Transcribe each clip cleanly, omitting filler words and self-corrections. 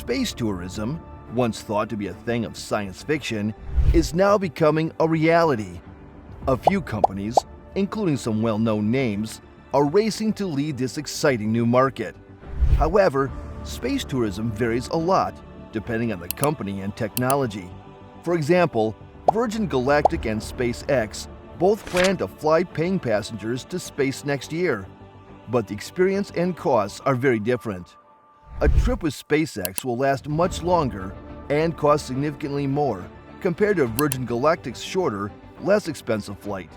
Space tourism, once thought to be a thing of science fiction, is now becoming a reality. A few companies, including some well-known names, are racing to lead this exciting new market. However, space tourism varies a lot depending on the company and technology. For example, Virgin Galactic and SpaceX both plan to fly paying passengers to space next year, but the experience and costs are very different. A trip with SpaceX will last much longer and cost significantly more compared to Virgin Galactic's shorter, less expensive flight.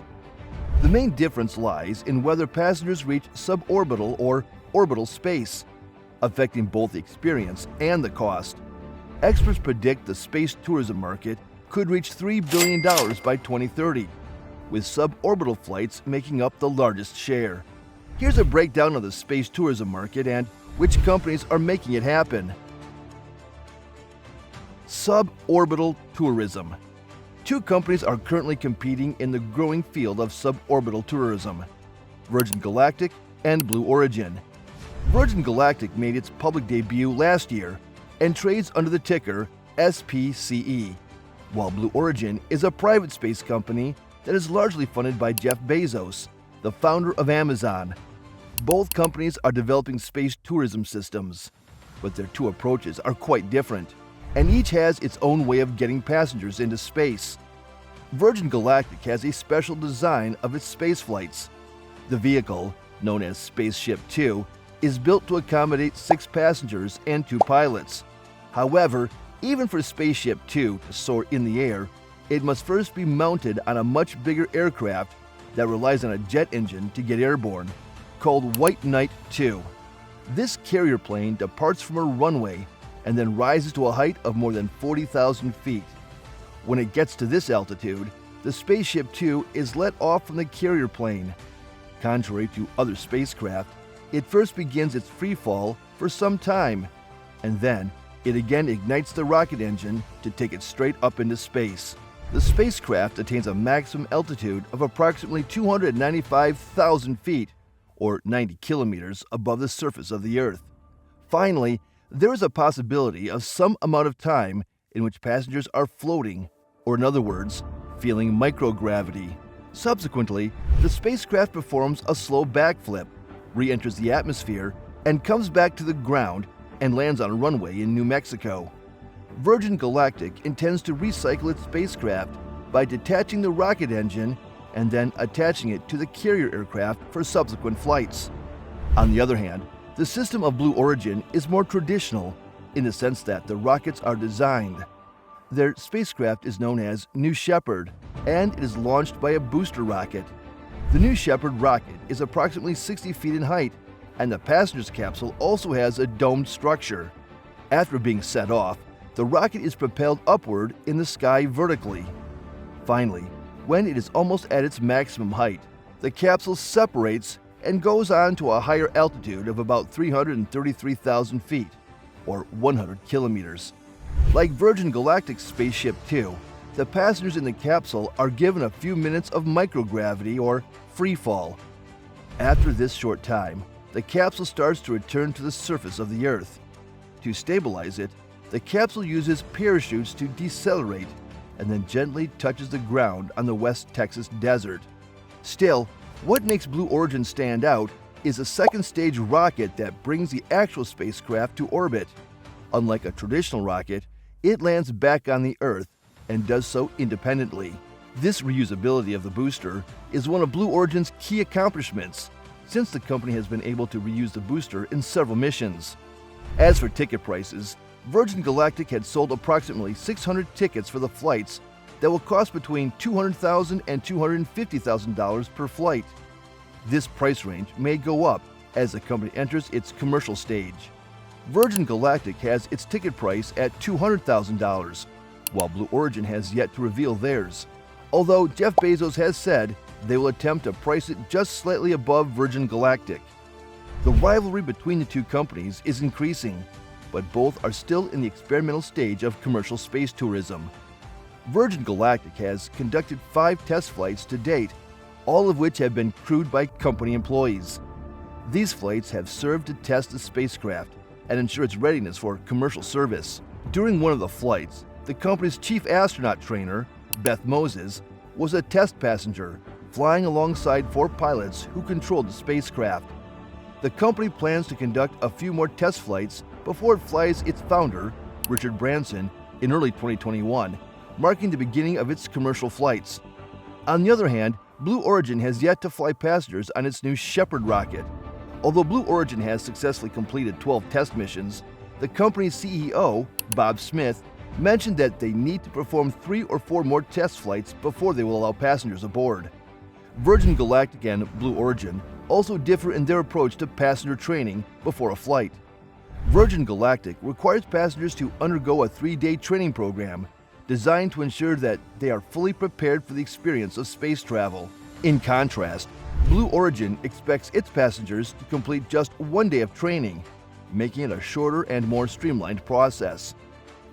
The main difference lies in whether passengers reach suborbital or orbital space, affecting both the experience and the cost. Experts predict the space tourism market could reach $3 billion by 2030, with suborbital flights making up the largest share. Here's a breakdown of the space tourism market and which companies are making it happen. Suborbital tourism. Two companies are currently competing in the growing field of suborbital tourism: Virgin Galactic and Blue Origin. Virgin Galactic made its public debut last year and trades under the ticker SPCE, while Blue Origin is a private space company that is largely funded by Jeff Bezos, the founder of Amazon. Both companies are developing space tourism systems, but their two approaches are quite different, and each has its own way of getting passengers into space. Virgin Galactic has a special design of its space flights. The vehicle, known as Spaceship Two, is built to accommodate 6 passengers and 2 pilots. However, even for Spaceship Two to soar in the air, it must first be mounted on a much bigger aircraft that relies on a jet engine to get airborne, called White Knight 2. This carrier plane departs from a runway and then rises to a height of more than 40,000 feet. When it gets to this altitude, the Spaceship Two is let off from the carrier plane. Contrary to other spacecraft, it first begins its free fall for some time, and then it again ignites the rocket engine to take it straight up into space. The spacecraft attains a maximum altitude of approximately 295,000 feet, or 90 kilometers above the surface of the Earth. Finally, there is a possibility of some amount of time in which passengers are floating, or in other words, feeling microgravity. Subsequently, the spacecraft performs a slow backflip, re-enters the atmosphere, and comes back to the ground and lands on a runway in New Mexico. Virgin Galactic intends to recycle its spacecraft by detaching the rocket engine and then attaching it to the carrier aircraft for subsequent flights. On the other hand, the system of Blue Origin is more traditional in the sense that the rockets are designed. Their spacecraft is known as New Shepard, and it is launched by a booster rocket. The New Shepard rocket is approximately 60 feet in height, and the passenger's capsule also has a domed structure. After being set off, the rocket is propelled upward in the sky vertically. Finally, when it is almost at its maximum height, the capsule separates and goes on to a higher altitude of about 333,000 feet, or 100 kilometers. Like Virgin Galactic's Spaceship Two, the passengers in the capsule are given a few minutes of microgravity or free fall. After this short time, the capsule starts to return to the surface of the Earth. To stabilize it, the capsule uses parachutes to decelerate and then gently touches the ground on the West Texas desert. Still, what makes Blue Origin stand out is a second-stage rocket that brings the actual spacecraft to orbit. Unlike a traditional rocket, it lands back on the Earth and does so independently. This reusability of the booster is one of Blue Origin's key accomplishments, since the company has been able to reuse the booster in several missions. As for ticket prices, Virgin Galactic had sold approximately 600 tickets for the flights that will cost between $200,000 and $250,000 per flight. This price range may go up as the company enters its commercial stage. Virgin Galactic has its ticket price at $200,000, while Blue Origin has yet to reveal theirs, although Jeff Bezos has said they will attempt to price it just slightly above Virgin Galactic. The rivalry between the two companies is increasing, but both are still in the experimental stage of commercial space tourism. Virgin Galactic has conducted 5 test flights to date, all of which have been crewed by company employees. These flights have served to test the spacecraft and ensure its readiness for commercial service. During one of the flights, the company's chief astronaut trainer, Beth Moses, was a test passenger, flying alongside 4 pilots who controlled the spacecraft. The company plans to conduct a few more test flights before it flies its founder, Richard Branson, in early 2021, marking the beginning of its commercial flights. On the other hand, Blue Origin has yet to fly passengers on its new Shepard rocket. Although Blue Origin has successfully completed 12 test missions, the company's CEO, Bob Smith, mentioned that they need to perform 3 or 4 more test flights before they will allow passengers aboard. Virgin Galactic and Blue Origin also differ in their approach to passenger training before a flight. Virgin Galactic requires passengers to undergo a 3-day training program designed to ensure that they are fully prepared for the experience of space travel. In contrast, Blue Origin expects its passengers to complete just 1 day of training, making it a shorter and more streamlined process.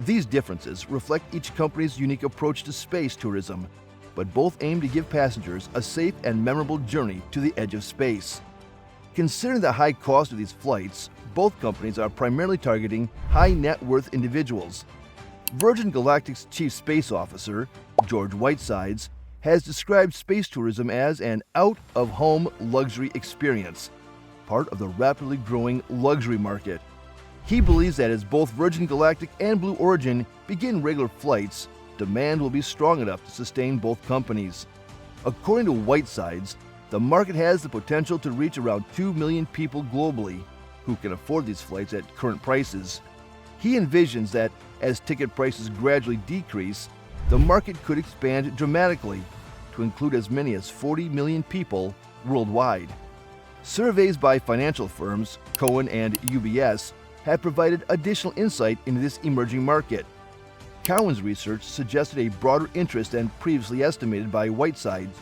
These differences reflect each company's unique approach to space tourism, but both aim to give passengers a safe and memorable journey to the edge of space. Considering the high cost of these flights, both companies are primarily targeting high net worth individuals. Virgin Galactic's chief space officer, George Whitesides, has described space tourism as an out-of-home luxury experience, part of the rapidly growing luxury market. He believes that as both Virgin Galactic and Blue Origin begin regular flights, demand will be strong enough to sustain both companies. According to Whitesides, the market has the potential to reach around 2 million people globally who can afford these flights at current prices. He envisions that as ticket prices gradually decrease, the market could expand dramatically to include as many as 40 million people worldwide. Surveys by financial firms Cowen and UBS have provided additional insight into this emerging market. Cowen's research suggested a broader interest than previously estimated by Whitesides,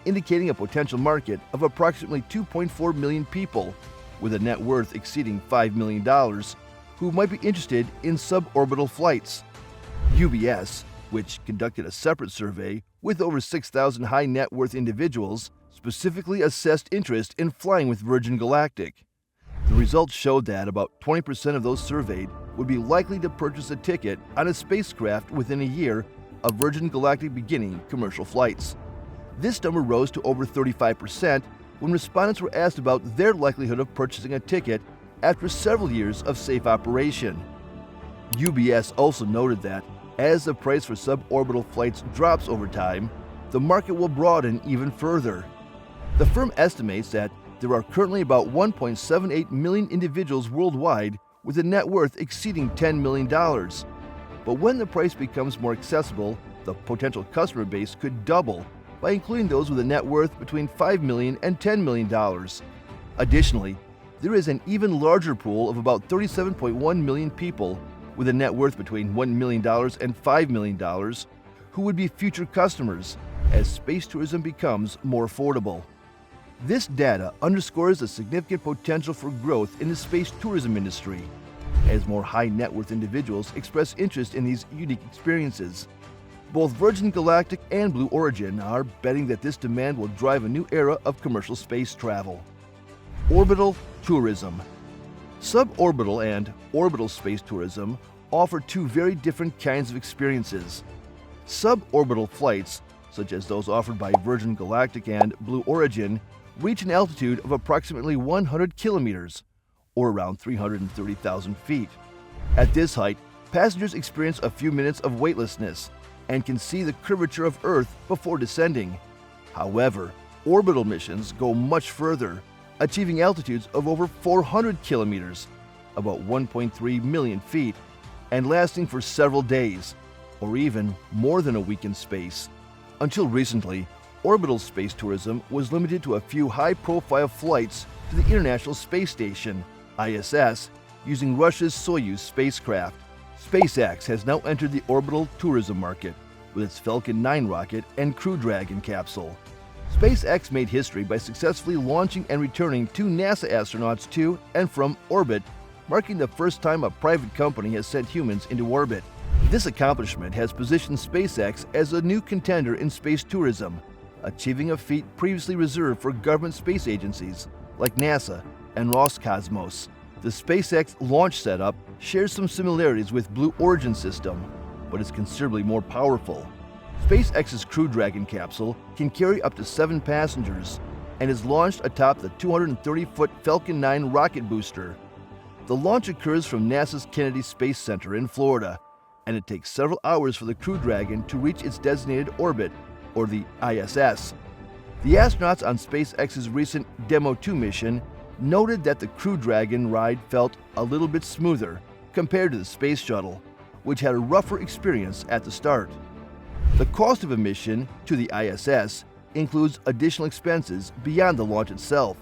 indicating a potential market of approximately 2.4 million people with a net worth exceeding $5 million who might be interested in suborbital flights. UBS, which conducted a separate survey with over 6,000 high net worth individuals, specifically assessed interest in flying with Virgin Galactic. The results showed that about 20% of those surveyed would be likely to purchase a ticket on a spacecraft within a year of Virgin Galactic beginning commercial flights. This number rose to over 35% when respondents were asked about their likelihood of purchasing a ticket after several years of safe operation. UBS also noted that as the price for suborbital flights drops over time, the market will broaden even further. The firm estimates that there are currently about 1.78 million individuals worldwide with a net worth exceeding $10 million. But when the price becomes more accessible, the potential customer base could double by including those with a net worth between $5 million and $10 million. Additionally, there is an even larger pool of about 37.1 million people with a net worth between $1 million and $5 million who would be future customers as space tourism becomes more affordable. This data underscores the significant potential for growth in the space tourism industry as more high net worth individuals express interest in these unique experiences. Both Virgin Galactic and Blue Origin are betting that this demand will drive a new era of commercial space travel. Orbital tourism. Suborbital and orbital space tourism offer 2 very different kinds of experiences. Suborbital flights, such as those offered by Virgin Galactic and Blue Origin, reach an altitude of approximately 100 kilometers, or around 330,000 feet. At this height, passengers experience a few minutes of weightlessness and can see the curvature of Earth before descending. However, orbital missions go much further, achieving altitudes of over 400 kilometers, about 1.3 million feet, and lasting for several days, or even more than a week in space. Until recently, orbital space tourism was limited to a few high-profile flights to the International Space Station, ISS, using Russia's Soyuz spacecraft. SpaceX has now entered the orbital tourism market with its Falcon 9 rocket and Crew Dragon capsule. SpaceX made history by successfully launching and returning 2 NASA astronauts to and from orbit, marking the first time a private company has sent humans into orbit. This accomplishment has positioned SpaceX as a new contender in space tourism, achieving a feat previously reserved for government space agencies like NASA and Roscosmos. The SpaceX launch setup shares some similarities with Blue Origin system, but is considerably more powerful. SpaceX's Crew Dragon capsule can carry up to 7 passengers and is launched atop the 230-foot Falcon 9 rocket booster. The launch occurs from NASA's Kennedy Space Center in Florida, and it takes several hours for the Crew Dragon to reach its designated orbit, or the ISS. The astronauts on SpaceX's recent Demo 2 mission noted that the Crew Dragon ride felt a little bit smoother compared to the Space Shuttle, which had a rougher experience at the start. The cost of a mission to the ISS includes additional expenses beyond the launch itself.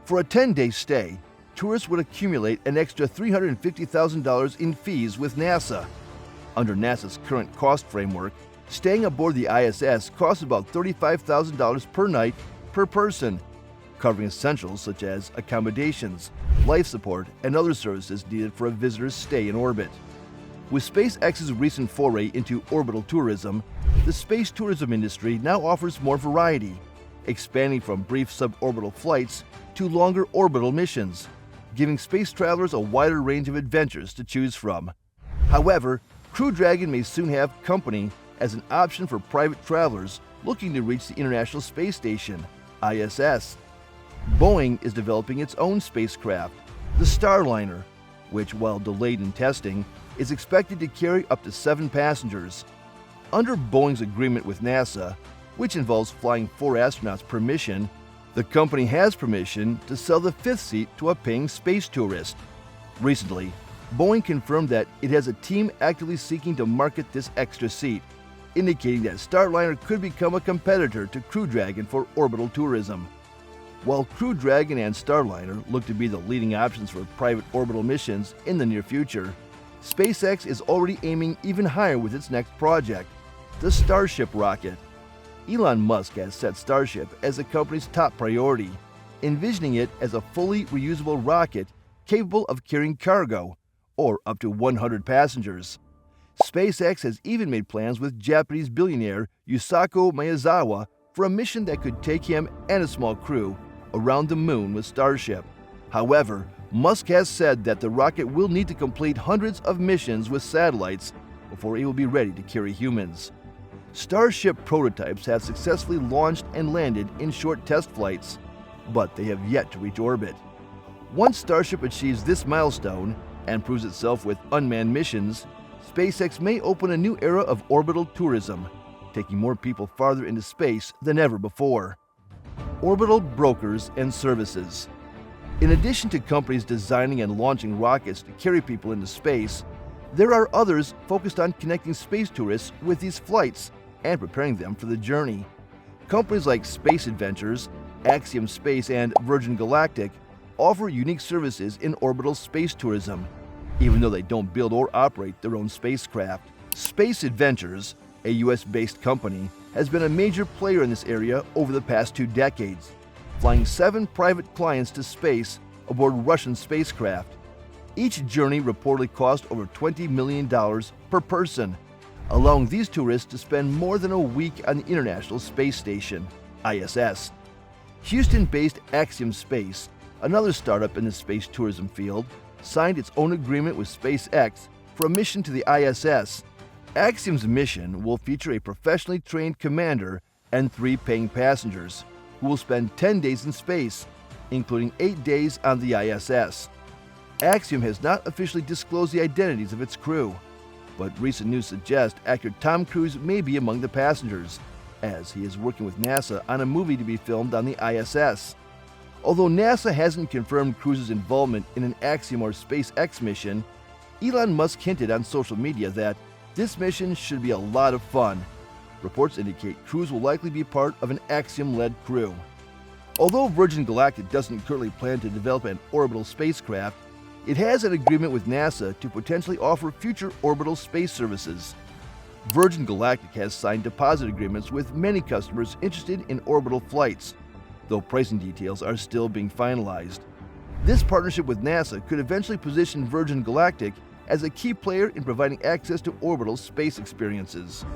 For a 10-day stay, tourists would accumulate an extra $350,000 in fees with NASA. Under NASA's current cost framework, staying aboard the ISS costs about $35,000 per night per person, covering essentials such as accommodations, life support, and other services needed for a visitor's stay in orbit. With SpaceX's recent foray into orbital tourism, the space tourism industry now offers more variety, expanding from brief suborbital flights to longer orbital missions, giving space travelers a wider range of adventures to choose from. However, Crew Dragon may soon have company as an option for private travelers looking to reach the International Space Station, ISS. Boeing is developing its own spacecraft, the Starliner, which, while delayed in testing, is expected to carry up to 7 passengers. Under Boeing's agreement with NASA, which involves flying 4 astronauts per mission, the company has permission to sell the 5th seat to a paying space tourist. Recently, Boeing confirmed that it has a team actively seeking to market this extra seat, indicating that Starliner could become a competitor to Crew Dragon for orbital tourism. While Crew Dragon and Starliner look to be the leading options for private orbital missions in the near future, SpaceX is already aiming even higher with its next project, the Starship rocket. Elon Musk has set Starship as the company's top priority, envisioning it as a fully reusable rocket capable of carrying cargo, or up to 100 passengers. SpaceX has even made plans with Japanese billionaire Yusaku Maezawa for a mission that could take him and a small crew around the moon with Starship. However, Musk has said that the rocket will need to complete hundreds of missions with satellites before it will be ready to carry humans. Starship prototypes have successfully launched and landed in short test flights, but they have yet to reach orbit. Once Starship achieves this milestone and proves itself with unmanned missions, SpaceX may open a new era of orbital tourism, taking more people farther into space than ever before. Orbital brokers and services. In addition to companies designing and launching rockets to carry people into space, there are others focused on connecting space tourists with these flights and preparing them for the journey. Companies like Space Adventures, Axiom Space, and Virgin Galactic offer unique services in orbital space tourism, even though they don't build or operate their own spacecraft. Space Adventures, a US-based company, has been a major player in this area over the past 2 decades, flying 7 private clients to space aboard Russian spacecraft. Each journey reportedly cost over $20 million per person, allowing these tourists to spend more than a week on the International Space Station, ISS. Houston-based Axiom Space, another startup in the space tourism field, signed its own agreement with SpaceX for a mission to the ISS. Axiom's mission will feature a professionally trained commander and 3 paying passengers, who will spend 10 days in space, including 8 days on the ISS. Axiom has not officially disclosed the identities of its crew, but recent news suggests actor Tom Cruise may be among the passengers, as he is working with NASA on a movie to be filmed on the ISS. Although NASA hasn't confirmed Cruise's involvement in an Axiom or SpaceX mission, Elon Musk hinted on social media that this mission should be a lot of fun. Reports indicate Cruise will likely be part of an Axiom-led crew. Although Virgin Galactic doesn't currently plan to develop an orbital spacecraft, it has an agreement with NASA to potentially offer future orbital space services. Virgin Galactic has signed deposit agreements with many customers interested in orbital flights, though pricing details are still being finalized. This partnership with NASA could eventually position Virgin Galactic as a key player in providing access to orbital space experiences.